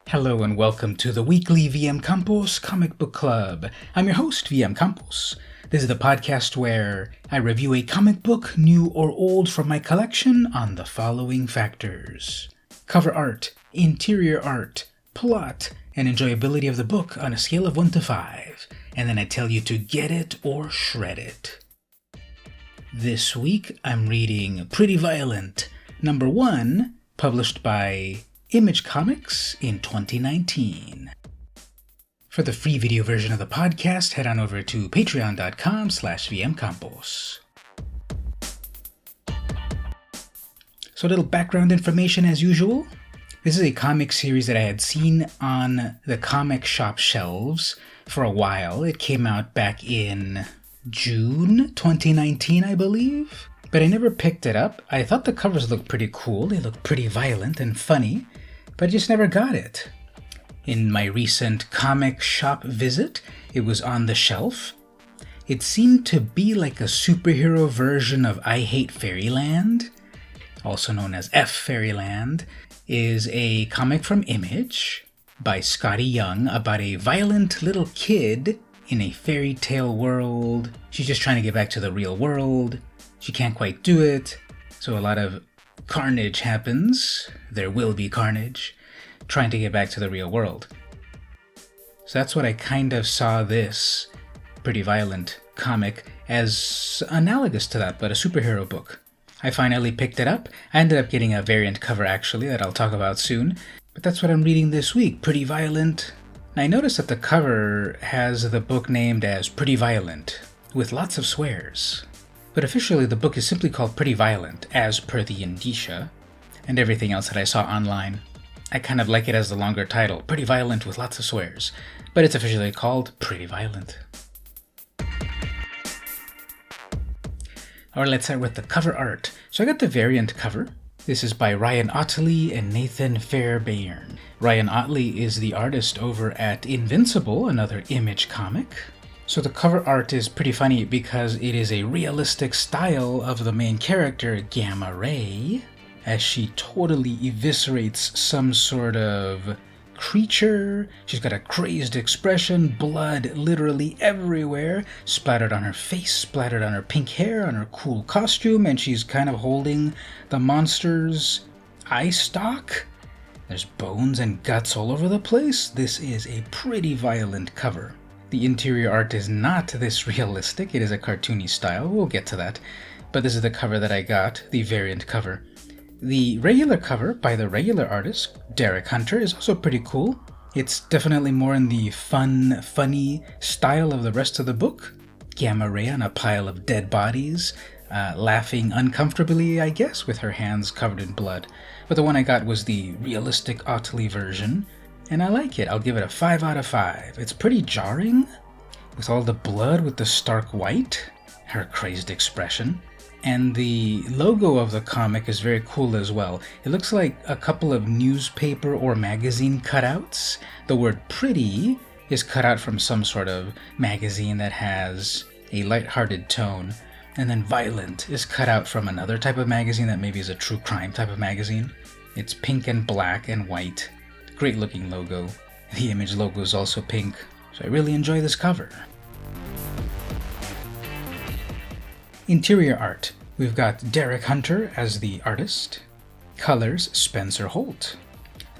Hello and welcome to the weekly vmcampos Comic Book Club. I'm your host, vmcampos. This is the podcast where I review a comic book, new or old, from my collection on the following factors: cover art, interior art, plot, and enjoyability of the book on a scale of 1 to 5. And then I tell you to get it or shred it. This week I'm reading Pretty Violent, number 1, published by Image Comics in 2019. For the free video version of the podcast, head on over to patreon.com/vmcampos. So a little background information as usual. This is a comic series that I had seen on the comic shop shelves for a while. It came out back in June 2019, I believe. But I never picked it up. I thought the covers looked pretty cool. They looked pretty violent and funny, but I just never got it. In my recent comic shop visit, it was on the shelf. It seemed to be like a superhero version of I Hate Fairyland, also known as F Fairyland, is a comic from Image by Scotty Young about a violent little kid in a fairy tale world. She's just trying to get back to the real world. She can't quite do it, so a lot of carnage happens. There will be carnage, trying to get back to the real world. So that's what I kind of saw this Pretty Violent comic as, analogous to that, but a superhero book. I finally picked it up. I ended up getting a variant cover, actually, that I'll talk about soon. But that's what I'm reading this week, Pretty Violent. And I noticed that the cover has the book named as Pretty Violent, with lots of swears. But officially the book is simply called Pretty Violent, as per the indicia, and everything else that I saw online. I kind of like it as the longer title, Pretty Violent with lots of swears, but it's officially called Pretty Violent. Alright, let's start with the cover art. So I got the variant cover. This is by Ryan Ottley and Nathan Fairbairn. Ryan Ottley is the artist over at Invincible, another Image comic. So the cover art is pretty funny because it is a realistic style of the main character, Gamma Ray, as she totally eviscerates some sort of creature. She's got a crazed expression, blood literally everywhere, splattered on her face, splattered on her pink hair, on her cool costume, and she's kind of holding the monster's eye stalk. There's bones and guts all over the place. This is a pretty violent cover. The interior art is not this realistic, it is a cartoony style, we'll get to that. But this is the cover that I got, the variant cover. The regular cover by the regular artist, Derek Hunter, is also pretty cool. It's definitely more in the fun, funny style of the rest of the book. Gamma Ray on a pile of dead bodies, laughing uncomfortably, I guess, with her hands covered in blood. But the one I got was the realistic Ottley version, and I like it. I'll give it a 5 out of 5. It's pretty jarring, with all the blood with the stark white, her crazed expression. And the logo of the comic is very cool as well. It looks like a couple of newspaper or magazine cutouts. The word pretty is cut out from some sort of magazine that has a lighthearted tone. And then violent is cut out from another type of magazine that maybe is a true crime type of magazine. It's pink and black and white. Great looking logo. The Image logo is also pink, so I really enjoy this cover. Interior art. We've got Derek Hunter as the artist. Colors, Spencer Holt.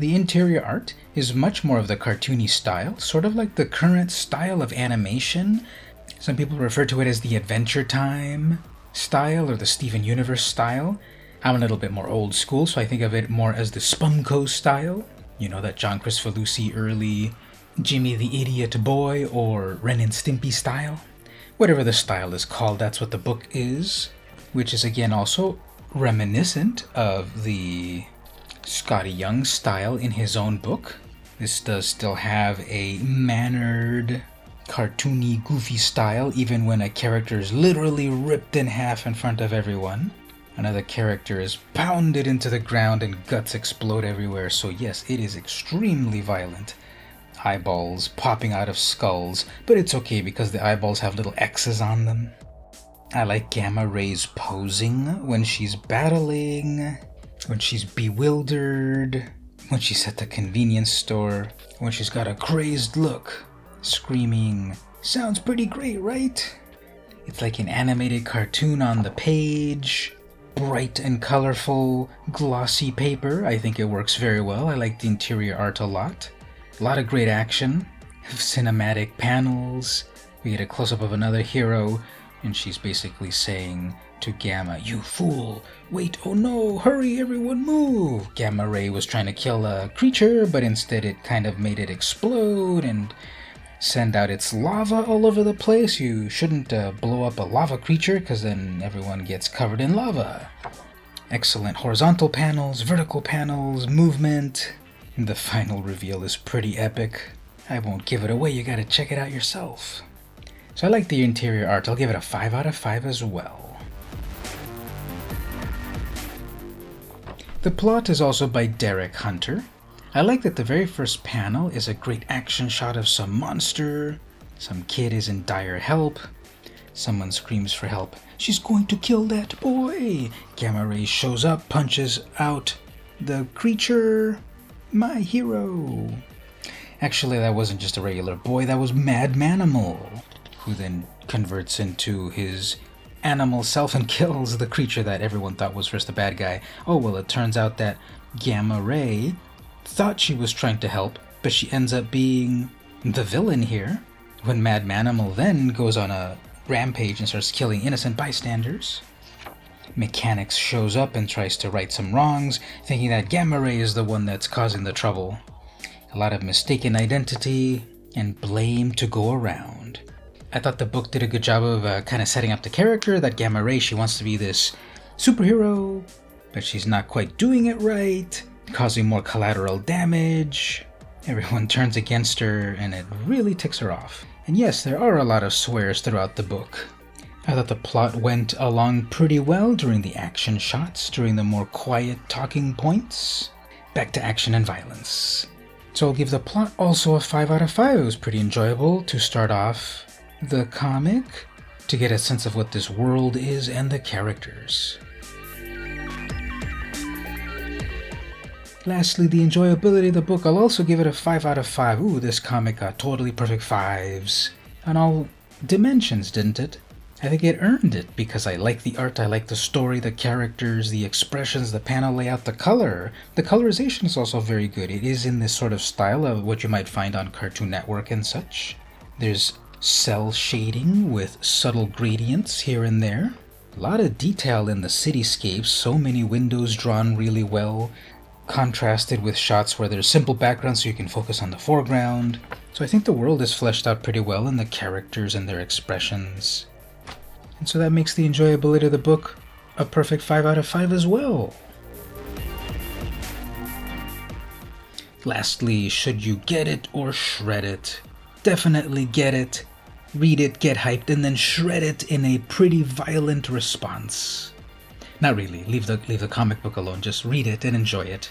The interior art is much more of the cartoony style, sort of like the current style of animation. Some people refer to it as the Adventure Time style or the Steven Universe style. I'm a little bit more old school, so I think of it more as the Spunko style. You know, that John Kricfalusi early Jimmy the Idiot Boy or Ren and Stimpy style. Whatever the style is called, that's what the book is, which is again also reminiscent of the Scotty Young style in his own book. This does still have a mannered, cartoony, goofy style, even when a character is literally ripped in half in front of everyone. Another character is pounded into the ground and guts explode everywhere, so yes, it is extremely violent. Eyeballs popping out of skulls, but it's okay because the eyeballs have little X's on them. I like Gamma Ray's posing when she's battling, when she's bewildered, when she's at the convenience store, when she's got a crazed look, screaming, "Sounds pretty great, right?" It's like an animated cartoon on the page, bright and colorful, glossy paper. I think it works very well. I like the interior art a lot. A lot of great action, cinematic panels. We get a close-up of another hero, and she's basically saying to Gamma, "You fool! Wait, oh no! Hurry, everyone move!" Gamma Ray was trying to kill a creature, but instead it kind of made it explode and send out its lava all over the place. You shouldn't blow up a lava creature, because then everyone gets covered in lava. Excellent horizontal panels, vertical panels, movement. The final reveal is pretty epic. I won't give it away, you gotta check it out yourself. So I like the interior art. I'll give it a 5 out of 5 as well. The plot is also by Derek Hunter. I like that the very first panel is a great action shot of some monster. Some kid is in dire help. Someone screams for help. "She's going to kill that boy!" Gamma Ray shows up, punches out the creature. My hero. Actually, that wasn't just a regular boy, that was Mad Manimal, who then converts into his animal self and kills the creature that everyone thought was first the bad guy. Oh, well, it turns out that Gamma Ray thought she was trying to help, but she ends up being the villain here, when Mad Manimal then goes on a rampage and starts killing innocent bystanders. Mechanics shows up and tries to right some wrongs, thinking that Gamma Ray is the one that's causing the trouble. A lot of mistaken identity and blame to go around. I thought the book did a good job of kind of setting up the character, that Gamma Ray, she wants to be this superhero, but she's not quite doing it right, causing more collateral damage. Everyone turns against her, and it really ticks her off. And yes, there are a lot of swears throughout the book. I thought the plot went along pretty well during the action shots, during the more quiet talking points. Back to action and violence. So I'll give the plot also a 5 out of 5. It was pretty enjoyable to start off the comic, to get a sense of what this world is and the characters. Lastly, the enjoyability of the book, I'll also give it a 5 out of 5. Ooh, this comic got totally perfect 5s on all dimensions, didn't it? I think it earned it, because I like the art, I like the story, the characters, the expressions, the panel layout, the color. The colorization is also very good. It is in this sort of style of what you might find on Cartoon Network and such. There's cell shading with subtle gradients here and there. A lot of detail in the cityscapes, so many windows drawn really well, contrasted with shots where there's simple backgrounds so you can focus on the foreground. So I think the world is fleshed out pretty well, and the characters and their expressions. And so that makes the enjoyability of the book a perfect 5 out of 5 as well. Lastly, should you get it or shred it? Definitely get it, read it, get hyped, and then shred it in a pretty violent response. Not really, leave the comic book alone, just read it and enjoy it.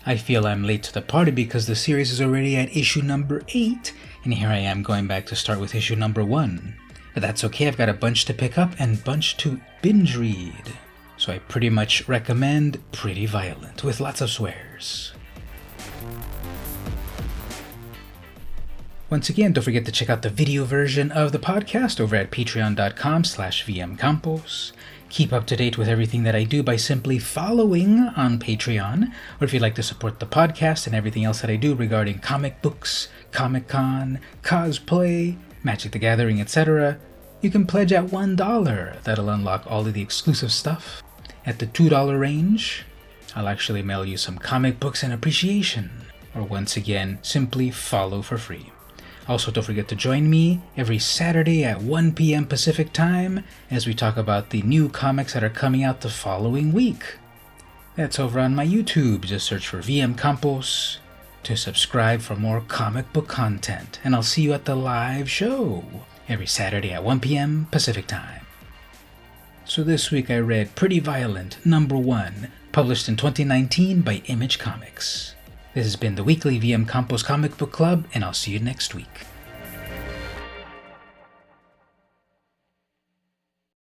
I feel I'm late to the party because the series is already at issue number 8, and here I am going back to start with issue number 1. But that's okay, I've got a bunch to pick up and bunch to binge read. So I pretty much recommend pretty violent, with lots of swears. Once again, don't forget to check out the video version of the podcast over at patreon.com/vmcampos. Keep up to date with everything that I do by simply following on Patreon, or if you'd like to support the podcast and everything else that I do regarding comic books, Comic-Con, cosplay, Magic the Gathering, etc., you can pledge at $1. That'll unlock all of the exclusive stuff. At the $2 range, I'll actually mail you some comic books in appreciation. Or once again, simply follow for free. Also, don't forget to join me every Saturday at 1 p.m. Pacific Time as we talk about the new comics that are coming out the following week. That's over on my YouTube. Just search for vmcampos to subscribe for more comic book content. And I'll see you at the live show every Saturday at 1 p.m. Pacific Time. So this week I read Pretty Violent, number 1, published in 2019 by Image Comics. This has been the weekly VM Campos Comic Book Club, and I'll see you next week.